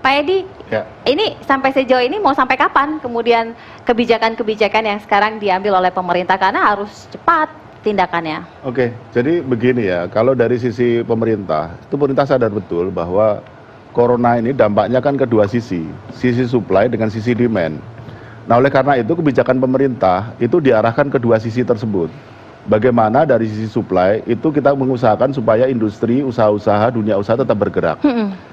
Pak Edi, ini sampai sejauh ini mau sampai kapan kemudian kebijakan-kebijakan yang sekarang diambil oleh pemerintah, karena harus cepat tindakannya? Oke, jadi begini ya, kalau dari sisi pemerintah, itu pemerintah sadar betul bahwa corona ini dampaknya kan kedua sisi supply dengan sisi demand. Nah, oleh karena itu kebijakan pemerintah itu diarahkan kedua sisi tersebut. Bagaimana dari sisi supply itu kita mengusahakan supaya industri, usaha-usaha, dunia usaha tetap bergerak.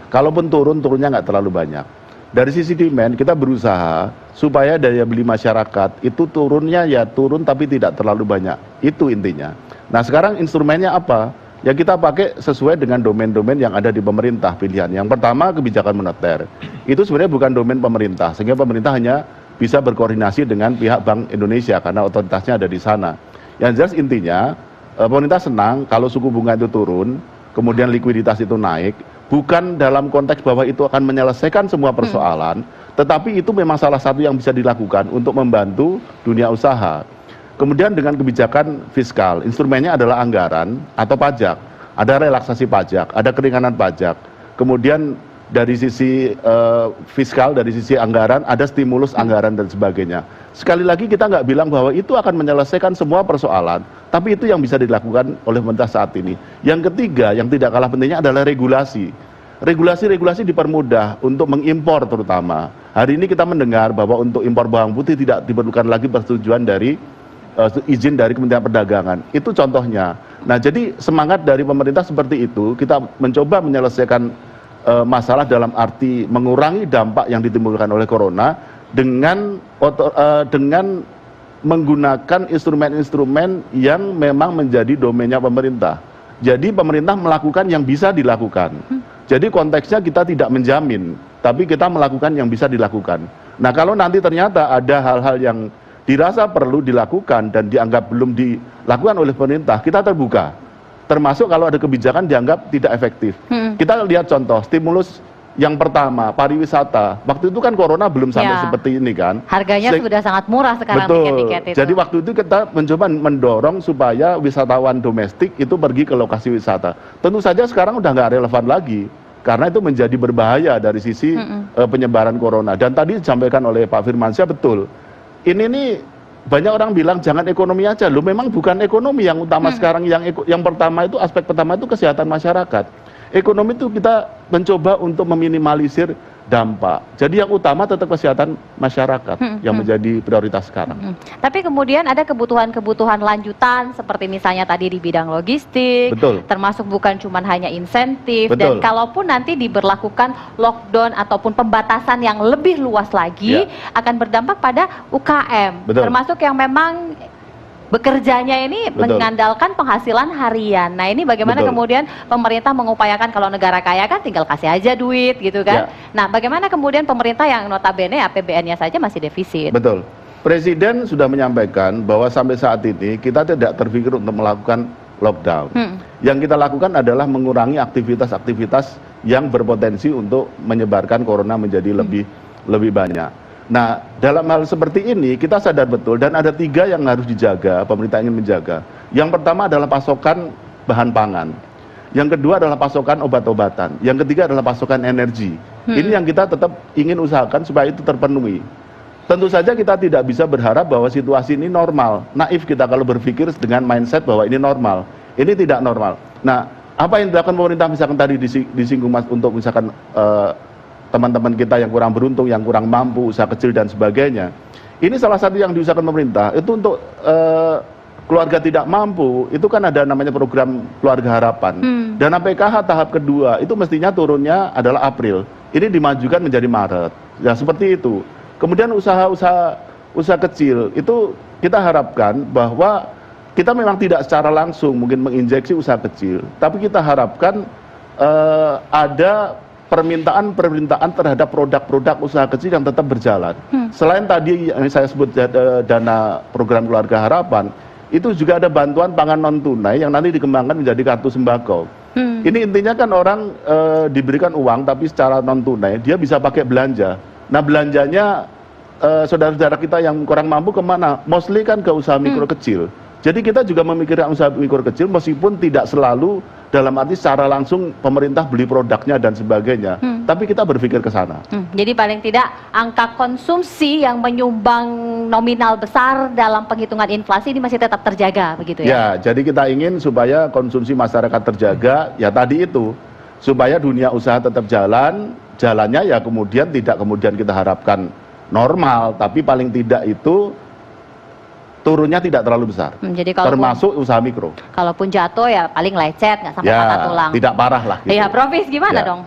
Kalaupun turunnya nggak terlalu banyak. Dari sisi demand kita berusaha supaya daya beli masyarakat itu turunnya ya turun tapi tidak terlalu banyak. Itu intinya. Nah, sekarang instrumennya apa? Ya kita pakai sesuai dengan domain-domain yang ada di pemerintah pilihan. Yang pertama kebijakan moneter. Itu sebenarnya bukan domain pemerintah, sehingga pemerintah hanya bisa berkoordinasi dengan pihak Bank Indonesia karena otoritasnya ada di sana. Yang jelas intinya pemerintah senang kalau suku bunga itu turun, kemudian likuiditas itu naik, bukan dalam konteks bahwa itu akan menyelesaikan semua persoalan, tetapi itu memang salah satu yang bisa dilakukan untuk membantu dunia usaha. Kemudian dengan kebijakan fiskal, instrumennya adalah anggaran atau pajak, ada relaksasi pajak, ada keringanan pajak, kemudian dari sisi fiskal, dari sisi anggaran, ada stimulus anggaran dan sebagainya. Sekali lagi kita nggak bilang bahwa itu akan menyelesaikan semua persoalan, tapi itu yang bisa dilakukan oleh pemerintah saat ini. Yang ketiga, yang tidak kalah pentingnya adalah regulasi. Regulasi dipermudah untuk mengimpor terutama. Hari ini kita mendengar bahwa untuk impor bawang putih tidak diperlukan lagi persetujuan dari izin dari Kementerian Perdagangan. Itu contohnya. Nah, jadi semangat dari pemerintah seperti itu, kita mencoba menyelesaikan masalah dalam arti mengurangi dampak yang ditimbulkan oleh corona dengan menggunakan instrumen-instrumen yang memang menjadi domainnya pemerintah. Jadi pemerintah melakukan yang bisa dilakukan. Jadi konteksnya kita tidak menjamin, tapi kita melakukan yang bisa dilakukan. Nah, kalau nanti ternyata ada hal-hal yang dirasa perlu dilakukan dan dianggap belum dilakukan oleh pemerintah, kita terbuka. Termasuk kalau ada kebijakan dianggap tidak efektif. Kita lihat contoh, stimulus yang pertama, pariwisata. Waktu itu kan corona belum sampai seperti ini kan. Harganya sudah sangat murah sekarang tiket-tiket itu. Jadi waktu itu kita mencoba mendorong supaya wisatawan domestik itu pergi ke lokasi wisata. Tentu saja sekarang udah nggak relevan lagi. Karena itu menjadi berbahaya dari sisi penyebaran corona. Dan tadi disampaikan oleh Pak Firmansyah betul. Ini nih banyak orang bilang jangan ekonomi aja. Loh, memang bukan ekonomi yang utama sekarang. Yang pertama itu, aspek pertama itu kesehatan masyarakat. Ekonomi itu kita mencoba untuk meminimalisir dampak. Jadi yang utama tetap kesehatan masyarakat yang menjadi prioritas sekarang. Tapi kemudian ada kebutuhan-kebutuhan lanjutan seperti misalnya tadi di bidang logistik, termasuk bukan cuma hanya insentif, dan kalaupun nanti diberlakukan lockdown ataupun pembatasan yang lebih luas lagi akan berdampak pada UKM, termasuk yang memang bekerjanya ini mengandalkan penghasilan harian. Nah, ini bagaimana kemudian pemerintah mengupayakan, kalau negara kaya kan tinggal kasih aja duit gitu kan. Nah, bagaimana kemudian pemerintah yang notabene APBN-nya saja masih defisit? Betul. Presiden sudah menyampaikan bahwa sampai saat ini kita tidak terpikir untuk melakukan lockdown. Yang kita lakukan adalah mengurangi aktivitas-aktivitas yang berpotensi untuk menyebarkan corona menjadi lebih banyak. Nah, dalam hal seperti ini kita sadar betul dan ada 3 yang harus dijaga, pemerintah ingin menjaga. Yang pertama adalah pasokan bahan pangan. Yang kedua adalah pasokan obat-obatan. Yang ketiga adalah pasokan energi. Ini yang kita tetap ingin usahakan supaya itu terpenuhi. Tentu saja kita tidak bisa berharap bahwa situasi ini normal. Naif kita kalau berpikir dengan mindset bahwa ini normal. Ini tidak normal. Nah, apa yang dilakukan pemerintah misalkan tadi disinggung Mas untuk misalkan teman-teman kita yang kurang beruntung, yang kurang mampu, usaha kecil dan sebagainya. Ini salah satu yang diusahakan pemerintah, itu untuk keluarga tidak mampu, itu kan ada namanya program Keluarga Harapan. Dana PKH tahap kedua, itu mestinya turunnya adalah April. Ini dimajukan menjadi Maret. Ya seperti itu. Kemudian usaha kecil, itu kita harapkan bahwa kita memang tidak secara langsung mungkin menginjeksi usaha kecil, tapi kita harapkan ada permintaan terhadap produk-produk usaha kecil yang tetap berjalan. Selain tadi yang saya sebut dana program Keluarga Harapan, itu juga ada bantuan pangan non tunai yang nanti dikembangkan menjadi kartu sembako. Ini intinya kan orang diberikan uang tapi secara non tunai dia bisa pakai belanja. Nah, belanjanya saudara-saudara kita yang kurang mampu kemana? Mostly kan ke usaha mikro kecil. Jadi kita juga memikirkan usaha mikro kecil meskipun tidak selalu dalam arti secara langsung pemerintah beli produknya dan sebagainya, tapi kita berpikir ke sana. Jadi paling tidak angka konsumsi yang menyumbang nominal besar dalam penghitungan inflasi ini masih tetap terjaga, begitu ya? Ya, jadi kita ingin supaya konsumsi masyarakat terjaga, ya tadi itu, supaya dunia usaha tetap jalannya ya kemudian tidak kemudian kita harapkan normal, tapi paling tidak itu turunnya tidak terlalu besar, jadi termasuk usaha mikro. Kalaupun jatuh ya paling lecet, nggak sampai patah tulang. Tidak parah lah. Iya, Prof, gimana dong?